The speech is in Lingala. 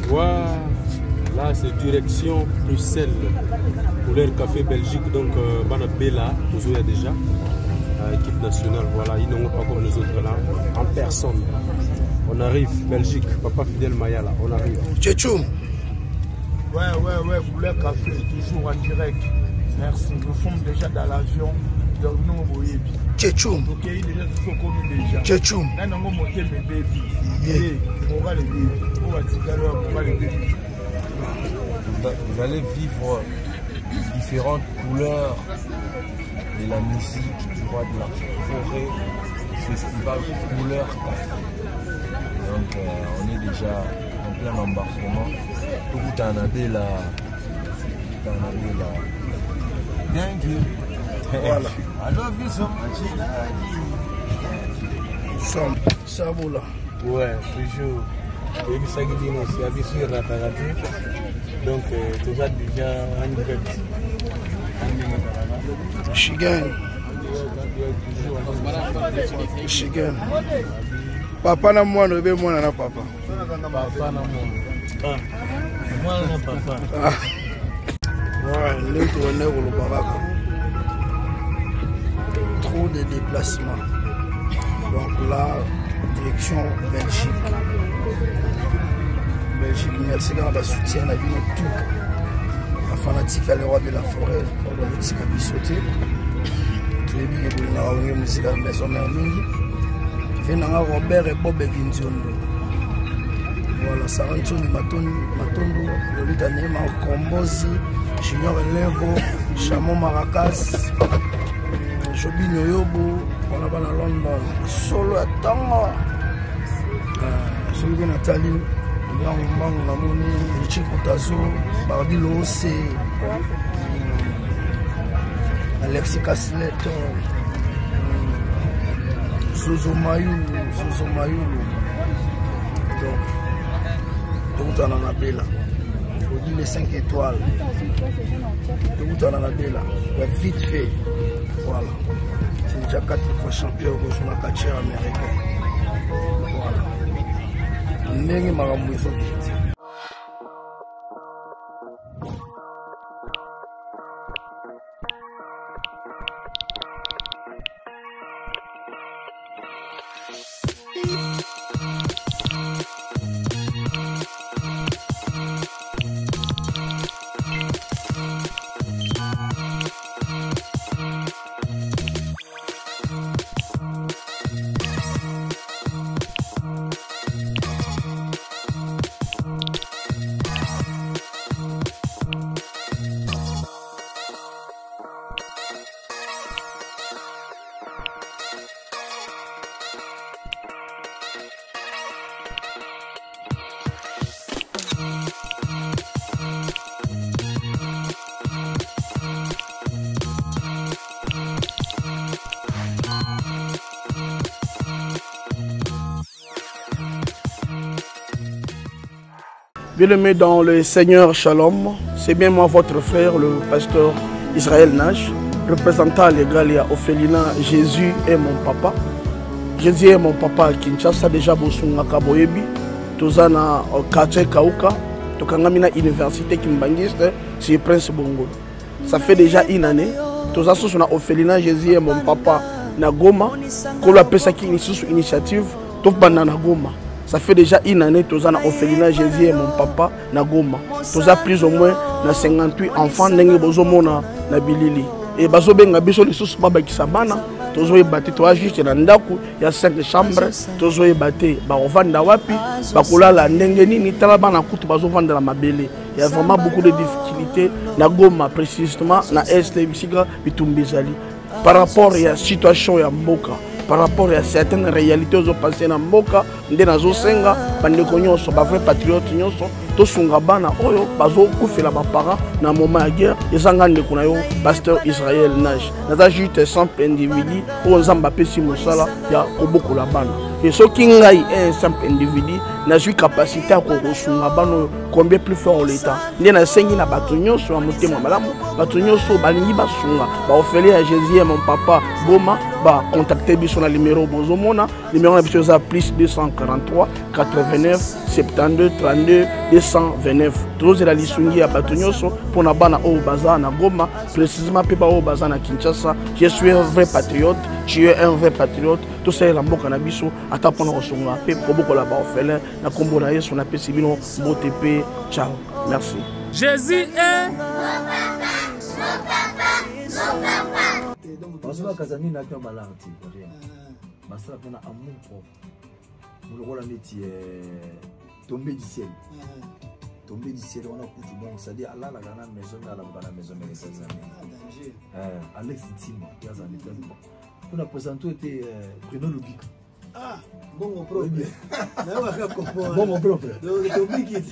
Voilà, là c'est direction Bruxelles pour leur café Belgique. Donc, Banabella, vous avez déjà équipe nationale. Voilà, ils n'ont pas comme les autres là, en personne. On arrive, Belgique, Papa Fidel Mayala, on arrive. Tchétchoum. Ouais, pour leur café, toujours en direct. Merci, nous sommes déjà dans l'avion. Donc nous, vous voyez. Tchétchoum. Ok, il est déjà. Tchétchoum. Là, nous allons monter mes bébés. On va les bébés. On va les bébés. Vous allez vivre différentes couleurs de la musique, tu vois, de la forêt, festival couleur café. Donc on est déjà en plein embarquement. Tout en Abela. Thank you. Voilà. I love you so much. Ça vaut là. Ouais, toujours. Et puis ça qui dit aussi, à sur la Taratu. Donc, tout ça déjà en direct. Chigan. Papa na moi, no be moi na papa. Papa na moi. Ah, moi na papa. Ouais, nous tournons au Baraka. Trop de déplacements. Donc là, direction Belgique. Belgique, merci à la soutien à tout. La fanatique à l'Europe de la forêt, on va le tirer à bissoter. Tous les billets de la musique à la maison Mermini. Venant Robert et Bob Evinzondo. Voilà, ça rentre sur Matondo, le Litanema, Kombozi, Junior Elevo, Chamon Maracas, Jobino Yobo, on a à London, Solo à Tango, celui de Nathalie, Yang Namoni, Richie Koutazo, Bardilo Ose, Alexis Casleto, Zozo Mayulu. Donc, tout en Anabella. On dit les 5 étoiles. Tout en Anabella. Vite fait. Voilà. C'est déjà 4 fois champion au la catcher américain. Voilà. N'est-ce pas vite. Bien-aimé dans le Seigneur Shalom, c'est bien moi votre frère, le pasteur Israël Nash, représentant légal à Ophelina. Jésus est mon papa. Jésus est mon papa à Kinshasa, déjà Bosunga Kaboyebi, Tozana quartier Kauka, Tokangamina Université Kimbangiste, c'est Prince Bongo. Ça fait déjà une année. Toza sous na Ophelina, Jésus est mon papa na Goma, Kolo Pesa qui initiative, Topana na Goma. Ça fait déjà une année que nous avons Ophelina Jésus et mon papa na Goma. Nous avons plus ou moins 58 enfants na Bilili. Et bazo benga biso les sous baba kisabana. Nous avons battu 3 juste dans ndaku, il y a 5 chambres. Nous avons battu ba ovanda wapi, ba kolala ndenge nini tala bana kutu bazo vendre la mabele. Il y a vraiment beaucoup de difficultés na Goma précisément na Est Bisika Bitumbizali. Par rapport à la situation ya Mboka. Par rapport à certaines réalités qui ont passé dans Mboka, nous avons senga, nous vrais patriotes, tous sunga bana oyo bazo kufela ba parents na moment de guerre, ezanga ndeko na yo pasteur Israël Nage. Naza juste 100 individus o nzamba pesi mosala ya kobokola bana. Et ce qui ngai un simple individu n'a eu capacité à kosunga bana combien plus fort l'état. Ndé na sengi na bato nyonso ya motema malamu, bato nyonso balingi basunga, ba ofeli à Jésus mon papa Goma, ba contacter biso na numéro bozomona, numéro na biso za plus 243 89 72 32 200 229 tozela lisungi ya bato nyonso mpona bana oyo baza na Goma, précisément mpe baoyo baza na Kinshasa. Je suis un vrai patriote, tu es un vrai patriote. Tosalela mboka na biso ata mpona kosunga mpe kobokola baorphelin na kombo na Yesu napesi bino mbote mpe ciao. Merci. Jésus est Basula kazami na kwa balanti rien. Basula pona amour propre. Moulokola neti tombé du ciel. Tombé du ciel on a coutu bon, c'est-à-dire Allah la grande maison là la maison mais c'est ça. Alex Tima qui a un état. On a présenté Bruno Lubic. Ah, bon mon propre. Bon mon propre. Donc Tombé qui est